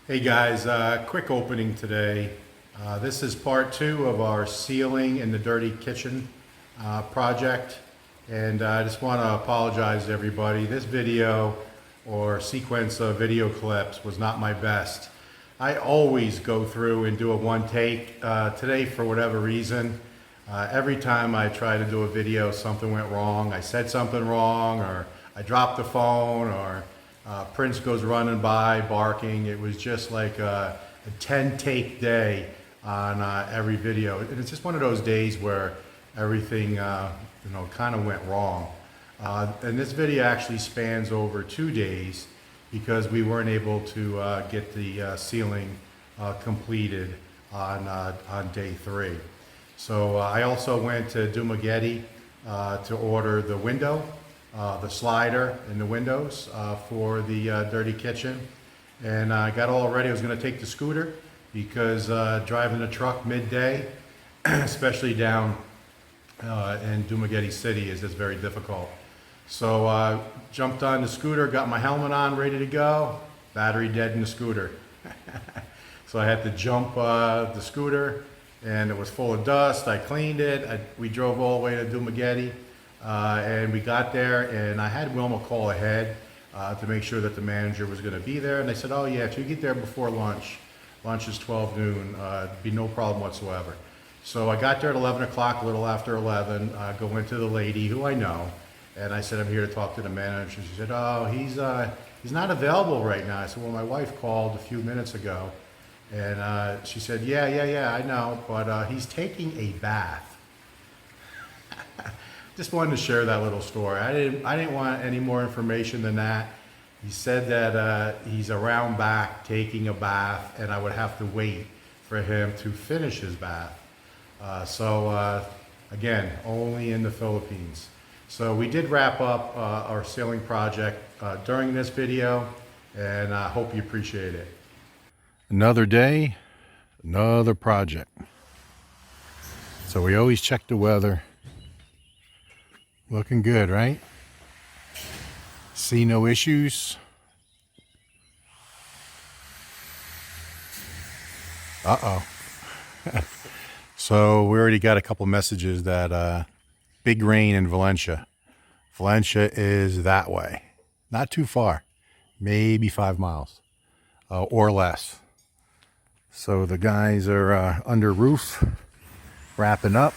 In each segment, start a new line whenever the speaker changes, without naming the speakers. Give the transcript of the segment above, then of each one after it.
Hey guys, quick opening today. This is part 2 of our ceiling in the dirty kitchen project, and I just want to apologize to everybody. This video or sequence of video clips was not my best. I always go through and do a one take. Today, for whatever reason, every time I try to do a video, something went wrong. I said something wrong, or I dropped the phone, or Prince goes running by barking. It was just like a 10-take day on every video. And it's just one of those days where everything kind of went wrong. And this video actually spans over 2 days because we weren't able to get the ceiling completed on day 3. So I also went to Dumageddon to order the window, the slider in the windows for the dirty kitchen, and I got all ready. I was going to take the scooter because driving the truck midday, especially down in Dumageddon City, is just very difficult. So jumped on the scooter, got my helmet on, ready to go. Battery dead in the scooter. So I had to jump the scooter, and it was full of dust. I cleaned it. We drove all the way to Dumageddon. And we got there, and I had Wilma call ahead to make sure that the manager was going to be there. And they said, oh yeah, if you get there before lunch, lunch is 12 noon, be no problem whatsoever. So I got there at 11 o'clock, a little after 11, go into the lady who I know, and I said, I'm here to talk to the manager. She said, oh, he's not available right now. I said, well, my wife called a few minutes ago, and she said, yeah, I know, but he's taking a bath. Just wanted to share that little story. I didn't want any more information than that. He said that he's around back taking a bath, and I would have to wait for him to finish his bath. Again, only in the Philippines. So we did wrap up our ceiling project during this video, and I hope you appreciate it. Another day, another project. So we always check the weather. Looking good, right? See no issues. Uh-oh. So we already got a couple messages that big rain in Valencia. Valencia is that way. Not too far. Maybe 5 miles or less. So the guys are under roof, wrapping up.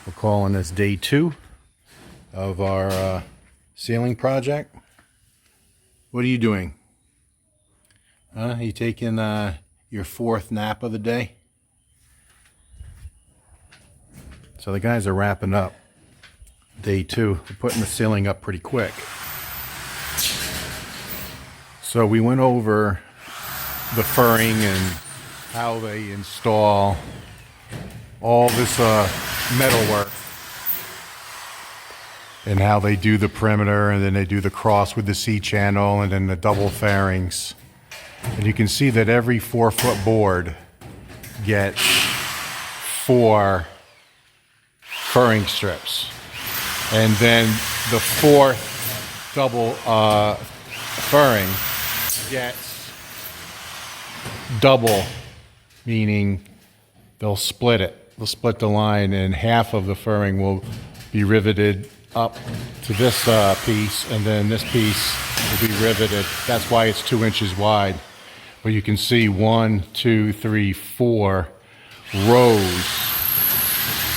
We're calling this day 2 of our ceiling project. What are you doing? You taking your 4th nap of the day? So the guys are wrapping up day 2. We're putting the ceiling up pretty quick. So we went over the furring and how they install all this metalwork, and how they do the perimeter, and then they do the cross with the C-channel, and then the double fairings. And you can see that every 4-foot board gets 4 furring strips, and then the 4th double furring gets double, meaning they'll split it. They'll split the line, and half of the furring will be riveted up to this piece, and then this piece will be riveted. That's why it's 2 inches wide. But you can see 1, 2, 3, 4 rows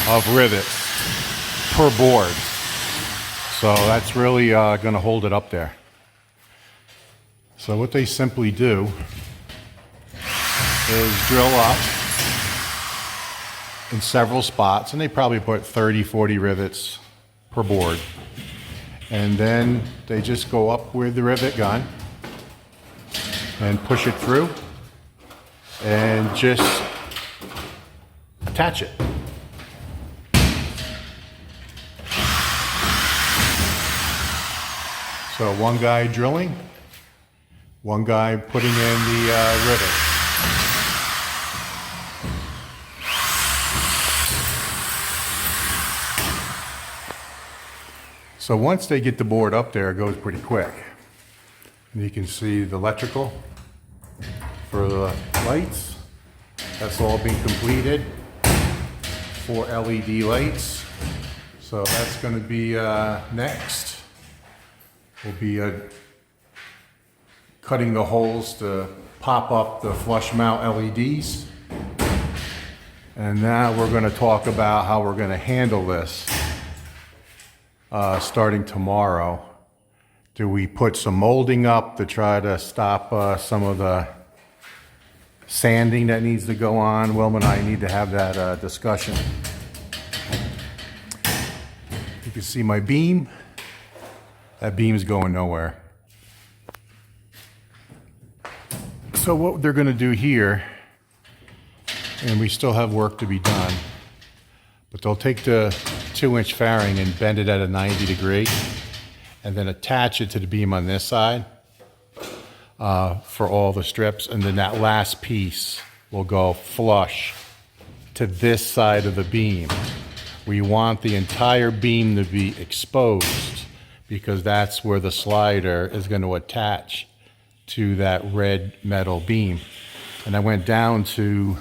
of rivets per board. So that's really going to hold it up there. So what they simply do is drill up in several spots, and they probably put 30, 40 rivets per board, and then they just go up with the rivet gun and push it through and just attach it. So one guy drilling, one guy putting in the rivet. So once they get the board up there, it goes pretty quick. And you can see the electrical for the lights. That's all been completed. 4 LED lights. So that's going to be next. We'll be cutting the holes to pop up the flush mount LEDs. And now we're going to talk about how we're going to handle this starting tomorrow. Do we put some molding up to try to stop some of the sanding that needs to go on? Wilma and I need to have that discussion. You can see my beam. That beam's going nowhere. So what they're going to do here, and we still have work to be done, but they'll take the 2-inch fairing and bend it at a 90 degree and then attach it to the beam on this side for all the strips, and then that last piece will go flush to this side of the beam. We want the entire beam to be exposed because that's where the slider is going to attach to that red metal beam. And I went down to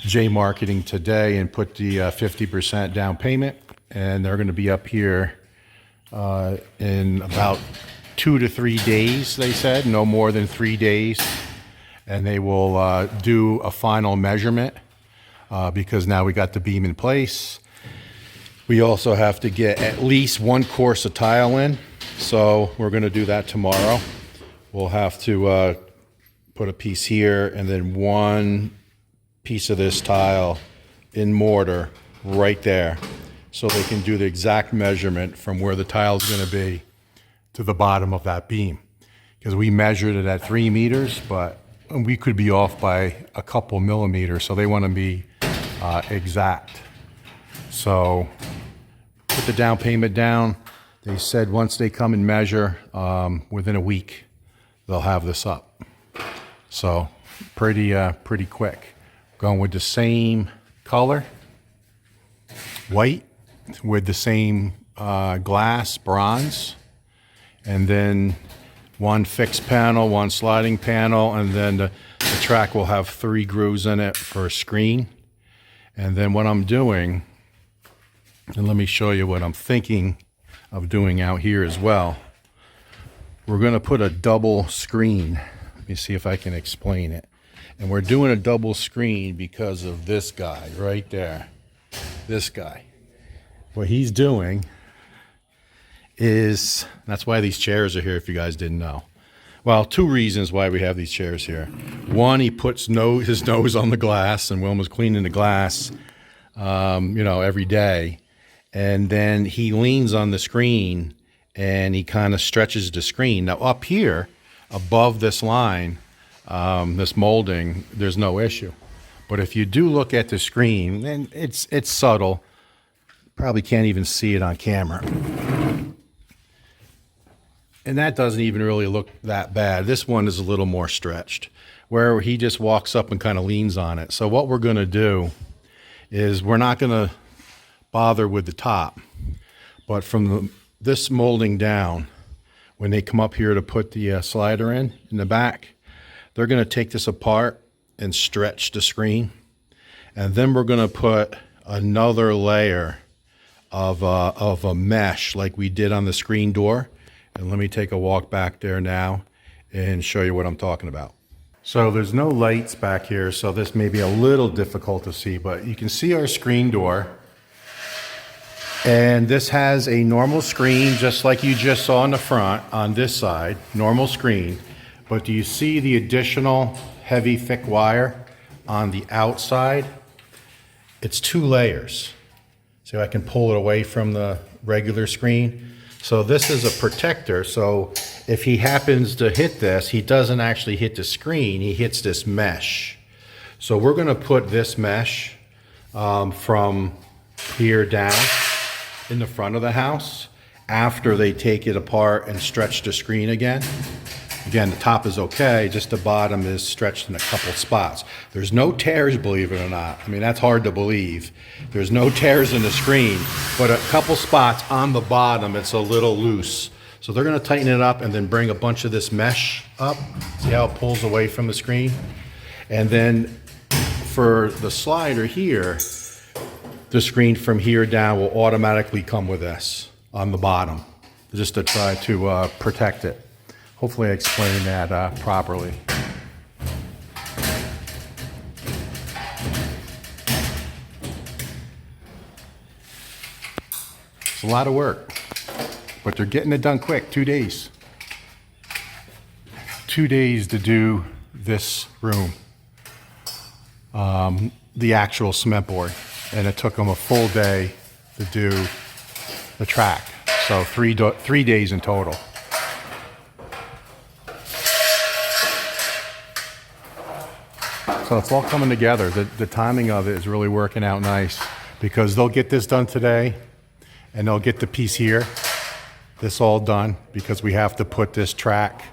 J Marketing today and put the 50% down payment, and they're going to be up here in about 2 to 3 days, they said, no more than 3 days. And they will do a final measurement because now we got the beam in place. We also have to get at least 1 course of tile in, so we're going to do that tomorrow. We'll have to put a piece here and then 1 piece of this tile in mortar right there, so they can do the exact measurement from where the tile is going to be to the bottom of that beam. Because we measured it at 3 meters, but we could be off by a couple millimeters, so they want to be exact. So put the down payment down. They said once they come and measure, within a week, they'll have this up. So pretty quick. Going with the same color, white, with the same glass, bronze, and then 1 fixed panel, 1 sliding panel, and then the track will have 3 grooves in it for a screen. And then what I'm doing, and let me show you what I'm thinking of doing out here as well. We're going to put a double screen. Let me see if I can explain it. And we're doing a double screen because of this guy right there. This guy. What he's doing is, that's why these chairs are here, if you guys didn't know. Well, 2 reasons why we have these chairs here. 1, he puts his nose on the glass, and Wilma's cleaning the glass, every day. And then he leans on the screen and he kind of stretches the screen. Now up here, above this line, this molding, there's no issue. But if you do look at the screen, then it's subtle. Probably can't even see it on camera. And that doesn't even really look that bad. This one is a little more stretched, where he just walks up and kind of leans on it. So what we're going to do is we're not going to bother with the top, but from this molding down, when they come up here to put the slider in the back, they're going to take this apart and stretch the screen. And then we're going to put another layer of a mesh like we did on the screen door. And let me take a walk back there now and show you what I'm talking about. So there's no lights back here, so this may be a little difficult to see, but you can see our screen door. And this has a normal screen, just like you just saw in the front on this side, normal screen. But do you see the additional heavy, thick wire on the outside? It's 2 layers. So I can pull it away from the regular screen. So this is a protector, so if he happens to hit this, he doesn't actually hit the screen, he hits this mesh. So we're going to put this mesh from here down in the front of the house after they take it apart and stretch the screen again. Again, the top is okay, just the bottom is stretched in a couple spots. There's no tears, believe it or not. I mean, that's hard to believe. There's no tears in the screen, but a couple spots on the bottom, it's a little loose. So they're gonna tighten it up and then bring a bunch of this mesh up. See how it pulls away from the screen? And then for the slider here, the screen from here down will automatically come with this on the bottom, just to try to protect it. Hopefully I explained that properly. It's a lot of work, but they're getting it done quick, 2 days. 2 days to do this room, the actual cement board, and it took them a full day to do the track. So 3 days in total. So it's all coming together. The timing of it is really working out nice because they'll get this done today and they'll get the piece here, this all done, because we have to put this track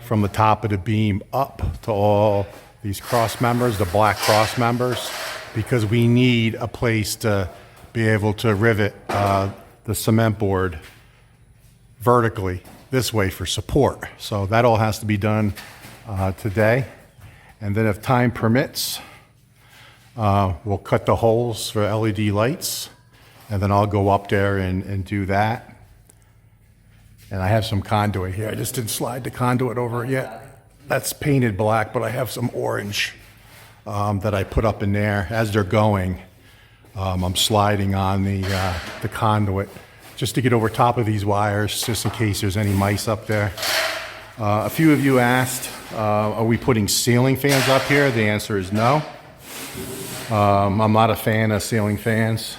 from the top of the beam up to all these cross members, the black cross members, because we need a place to be able to rivet the cement board vertically this way for support. So that all has to be done today. And then if time permits, we'll cut the holes for LED lights, and then I'll go up there and do that. And I have some conduit here. I just didn't slide the conduit over it yet. That's painted black, but I have some orange that I put up in there. As they're going, I'm sliding on the conduit just to get over top of these wires, just in case there's any mice up there. A few of you asked, are we putting ceiling fans up here? The answer is no. I'm not a fan of ceiling fans,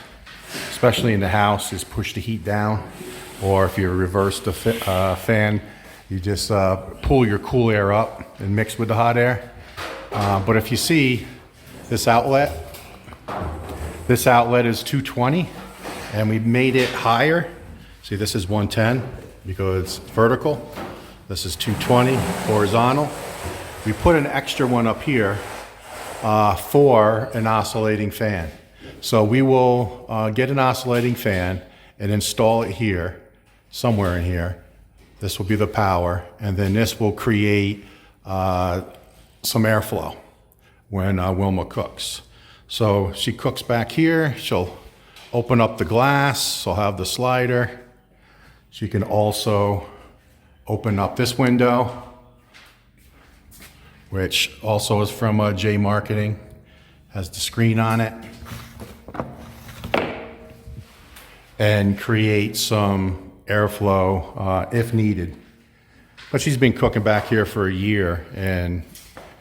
especially in the house. Just push the heat down, or if you reverse the fan, you just pull your cool air up and mix with the hot air. But if you see this outlet is 220, and we made it higher. See, this is 110 because it's vertical. This is 220 horizontal. We put an extra one up here for an oscillating fan. So we will get an oscillating fan and install it here, somewhere in here. This will be the power, and then this will create some airflow when Wilma cooks. So she cooks back here, she'll open up the glass, she'll have the slider. She can also open up this window, which also is from J Marketing, has the screen on it, and create some airflow if needed. But she's been cooking back here for a year, and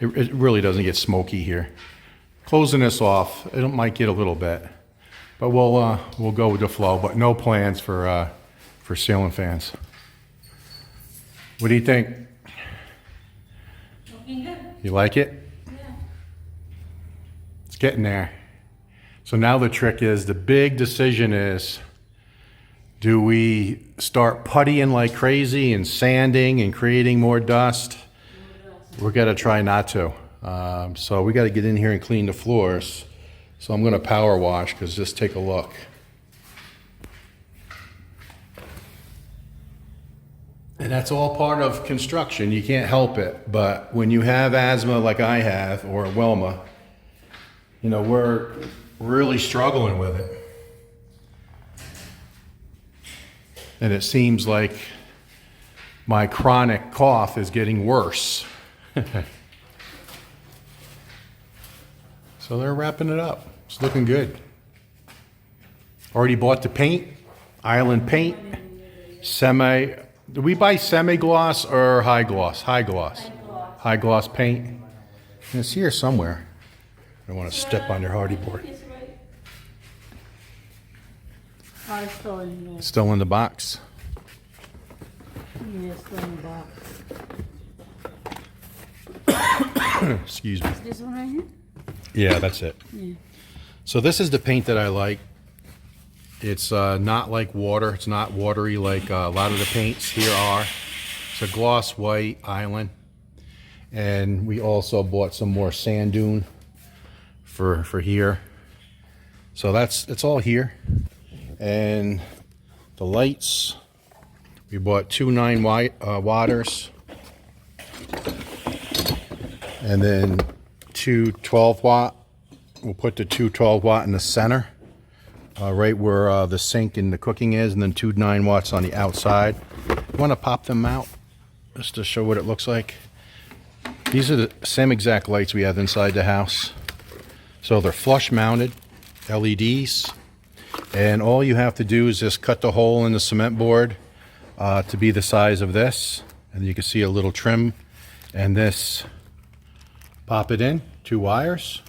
it really doesn't get smoky here. Closing this off, it might get a little bit, but we'll go with the flow. But no plans for ceiling fans. What do you think?
Looking good.
You like it?
Yeah.
It's getting there. So now the trick is, the big decision is, do we start puttying like crazy and sanding and creating more dust? We're gonna try not to. So we gotta get in here and clean the floors. So I'm gonna power wash, because just take a look. And that's all part of construction. You can't help it. But when you have asthma like I have, or Wilma, you know, we're really struggling with it. And it seems like my chronic cough is getting worse. So they're wrapping it up. It's looking good. Already bought the paint, Island paint, did we buy semi-gloss or high gloss? High gloss. High gloss paint. And it's here somewhere. I don't want to step on your hardy board. It's still in the box.
Yes, still in the box.
Excuse me.
Is this one right here?
Yeah, that's it.
Yeah.
So this is the paint that I like. It's not like water. It's not watery like a lot of the paints here are. It's a gloss white Island. And we also bought some more sand dune for here. So it's all here. And the lights, We bought two 9-watters and then two 12-watt. We'll put the two 12-watt in the center, right where the sink and the cooking is, and then two 9-watts on the outside. You want to pop them out just to show what it looks like. These are the same exact lights we have inside the house. So they're flush mounted LEDs, and all you have to do is just cut the hole in the cement board to be the size of this, and you can see a little trim, and this, pop it in, 2 wires.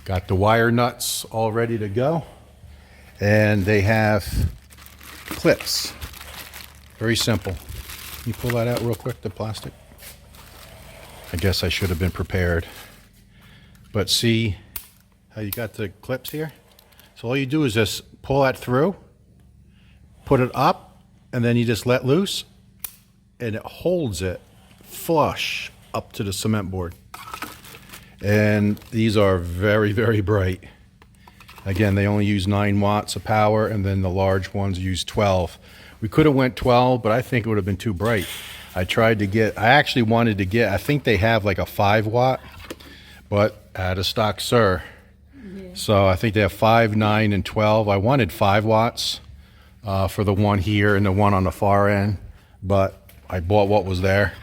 Got the wire nuts all ready to go, and they have clips. Very simple. Can you pull that out real quick, the plastic? I guess I should have been prepared. But see how you got the clips here? So all you do is just pull that through, put it up, and then you just let loose, and it holds it flush up to the cement board. And these are very, very bright. Again, they only use 9 watts of power, and then the large ones use 12. We could have went 12, but I think it would have been too bright. I actually wanted to get, I think they have like a 5-watt, but out of stock, sir. Yeah. So I think they have 5, 9, and 12. I wanted 5 watts for the one here and the one on the far end, but I bought what was there.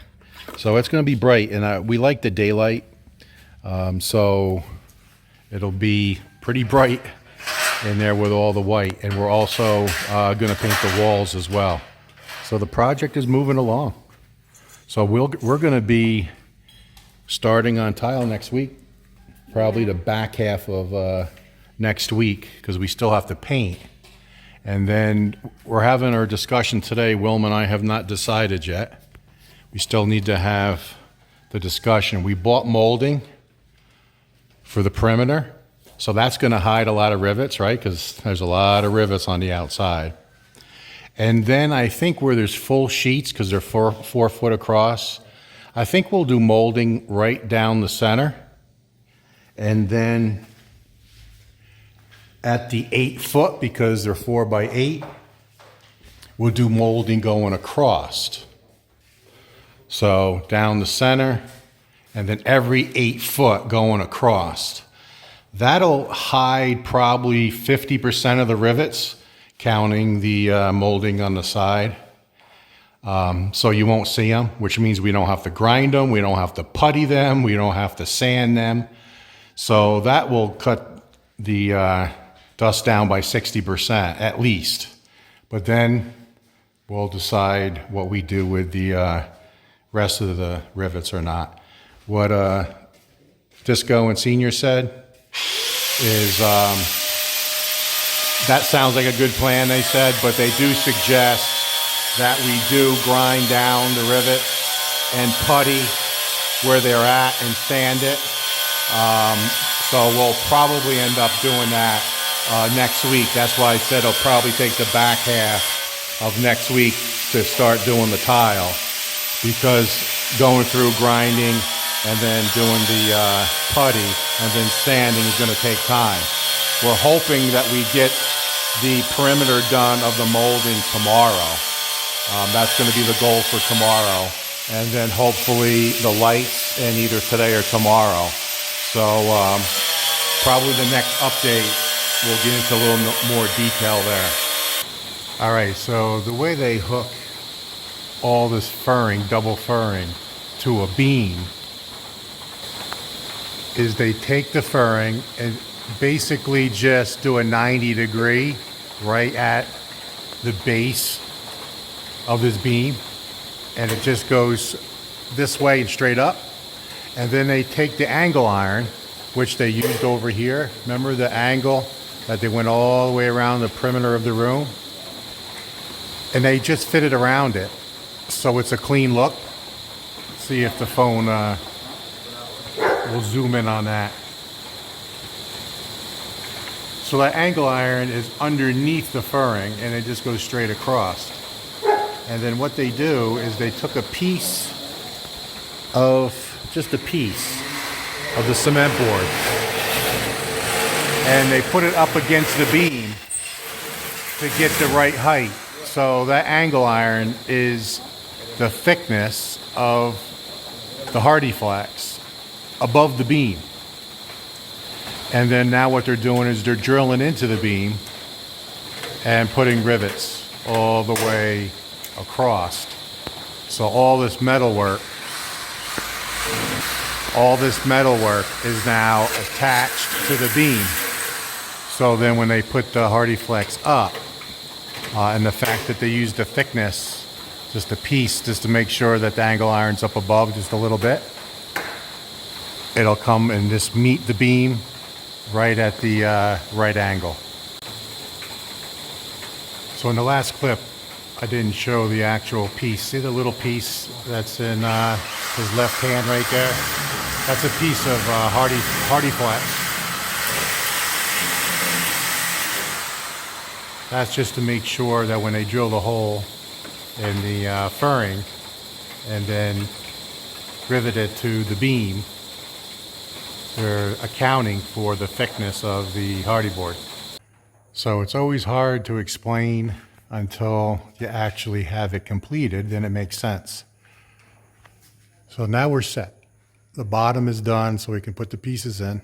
So it's going to be bright, and we like the daylight, so it'll be pretty bright in there with all the white, and we're also going to paint the walls as well. So the project is moving along. So we're going to be starting on tile next week, probably the back half of next week, because we still have to paint. And then we're having our discussion today. Wilma and I have not decided yet. We still need to have the discussion. We bought molding for the perimeter, so that's going to hide a lot of rivets, right? Because there's a lot of rivets on the outside. And then I think where there's full sheets, because they're 4 foot across, I think we'll do molding right down the center. And then at the 8 foot, because they're 4 by 8, we'll do molding going across. So down the center, and then every 8 foot going across. That'll hide probably 50% of the rivets, counting the molding on the side. So you won't see them, which means we don't have to grind them, we don't have to putty them, we don't have to sand them. So that will cut the dust down by 60% at least. But then we'll decide what we do with the rest of the rivets or not. What Disco and Senior said is that sounds like a good plan, they said, but they do suggest that we do grind down the rivet and putty where they're at and sand it. So we'll probably end up doing that next week. That's why I said it'll probably take the back half of next week to start doing the tile, because going through grinding and then doing the putty and then sanding is going to take time. We're hoping that we get the perimeter done of the molding tomorrow. That's going to be the goal for tomorrow. And then hopefully the lights in either today or tomorrow. So probably the next update, we'll get into a little more detail there. All right, so the way they hook all this furring, double furring, to a beam is they take the furring and basically just do a 90-degree right at the base of this beam, and it just goes this way and straight up. And then they take the angle iron, which they used over here. Remember the angle that they went all the way around the perimeter of the room? And they just fit it around it, so it's a clean look. See if the phone will zoom in on that. So that angle iron is underneath the furring, and it just goes straight across. And then what they do is they took just a piece of the cement board, and they put it up against the beam to get the right height. so that angle iron is the thickness of the hardy flax above the beam. And then now what they're doing is they're drilling into the beam and putting rivets all the way across. So all this metal work is now attached to the beam. So then when they put the hardy flex up, and the fact that they use the thickness, just a piece, just to make sure that the angle iron's up above just a little bit, it'll come and just meet the beam right at the right angle. So in the last clip, I didn't show the actual piece. See the little piece that's in his left hand right there? That's a piece of hardy flax. That's just to make sure that when they drill the hole in the furring and then rivet it to the beam, they're accounting for the thickness of the hardy board. So it's always hard to explain until you actually have it completed, then it makes sense. So now we're set. The bottom is done so we can put the pieces in.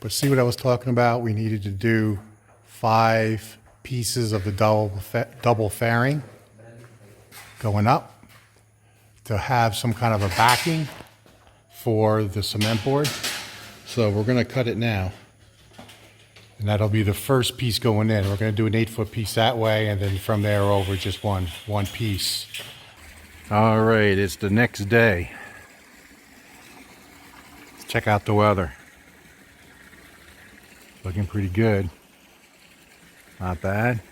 But see what I was talking about? We needed to do 5 pieces of the double fairing going up to have some kind of a backing for the cement board. So we're going to cut it now, and that'll be the first piece going in. We're going to do an 8-foot piece that way, and then from there over just one piece. All right, it's the next day. Let's check out the weather. Looking pretty good. Not bad.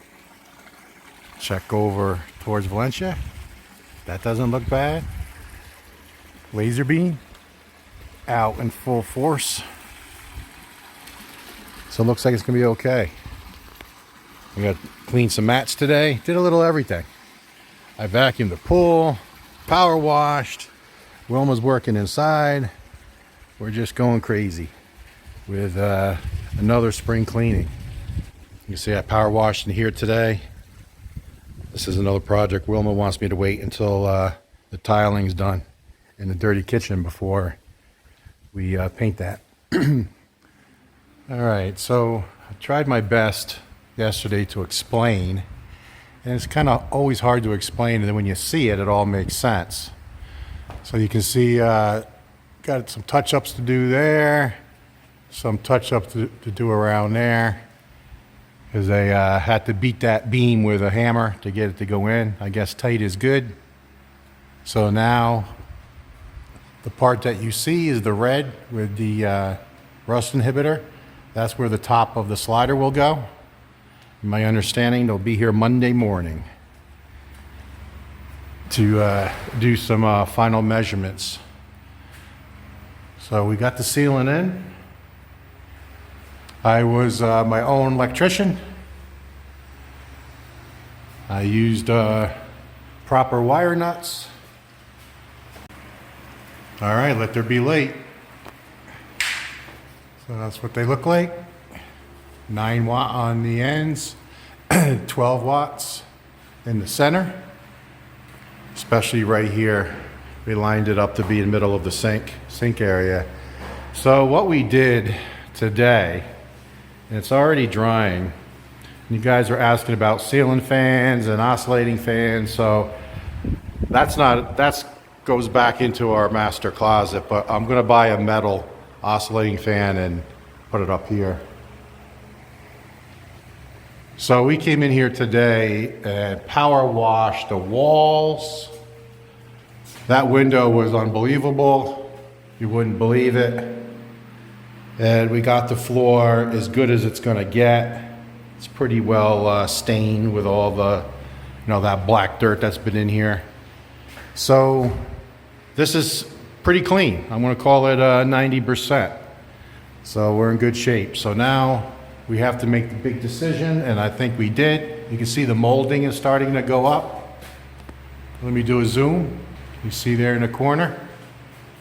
Check over towards Valencia. That doesn't look bad. Laser beam out in full force. So it looks like it's gonna be okay. We got to clean some mats today. Did a little everything. I vacuumed the pool, power washed. Wilma's working inside. We're just going crazy with another spring cleaning. You can see I power washed in here today. This is another project. Wilma wants me to wait until the tiling's done in the dirty kitchen before we paint that. All right, so I tried my best yesterday to explain, and it's kind of always hard to explain, and then when you see it, it all makes sense. So you can see got some touch-ups to do there, some touch-ups to do around there, because I had to beat that beam with a hammer to get it to go in. I guess tight is good. So now the part that you see is the red with the rust inhibitor. That's where the top of the slider will go. In my understanding, they'll be here Monday morning to do some final measurements. So we got the sealing in. I was my own electrician. I used proper wire nuts. All right, let there be light. So that's what they look like. 9 watt on the ends, 12 watts in the center. Especially right here, we lined it up to be in the middle of the sink area. So what we did today, and it's already drying. You guys are asking about ceiling fans and oscillating fans, so that goes back into our master closet, but I'm gonna buy a metal oscillating fan and put it up here. So we came in here today and power washed the walls. That window was unbelievable. You wouldn't believe it. And we got the floor as good as it's gonna get. It's pretty well stained with all the, that black dirt that's been in here. So this is pretty clean. I'm gonna call it 90%. So we're in good shape. So now we have to make the big decision, and I think we did. You can see the molding is starting to go up. Let me do a zoom. You see there in the corner?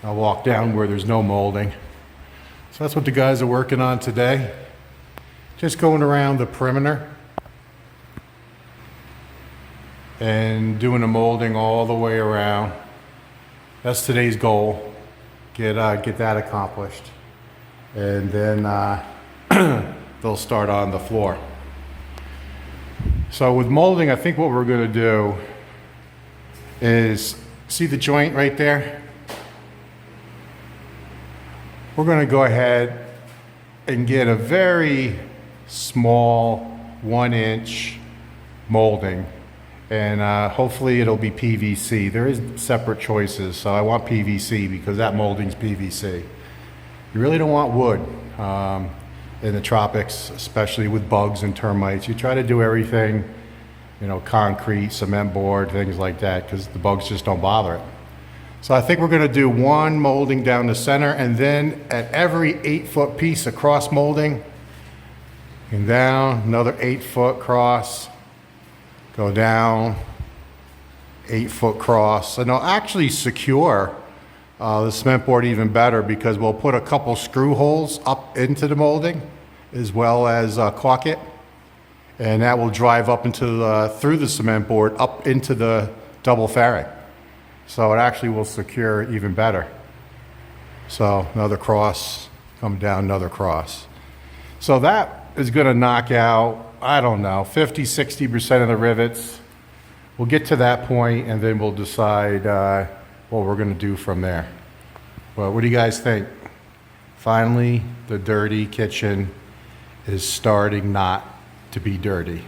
I'll walk down where there's no molding. So that's what the guys are working on today. Just going around the perimeter. and doing the molding all the way around. That's today's goal. Get that accomplished. And then they'll start on the floor. So with molding, I think what we're going to do is, see the joint right there? We're going to go ahead and get a very small 1-inch molding, and hopefully it'll be PVC. There is separate choices, so I want PVC because that molding's PVC. You really don't want wood in the tropics, especially with bugs and termites. You try to do everything, you know, concrete, cement board, things like that, because the bugs just don't bother it. So I think we're going to do one molding down the center, and then at every 8-foot piece of cross molding, and down, another 8-foot cross, go down, 8-foot cross. And I'll actually secure the cement board even better, because we'll put a couple screw holes up into the molding as well as caulk it, and that will drive up into through the cement board up into the double ferric. So it actually will secure even better. So another cross, come down, another cross. So that is going to knock out, I don't know, 50–60% of the rivets. We'll get to that point, and then we'll decide what we're going to do from there. Well, what do you guys think? Finally, the dirty kitchen is starting not to be dirty.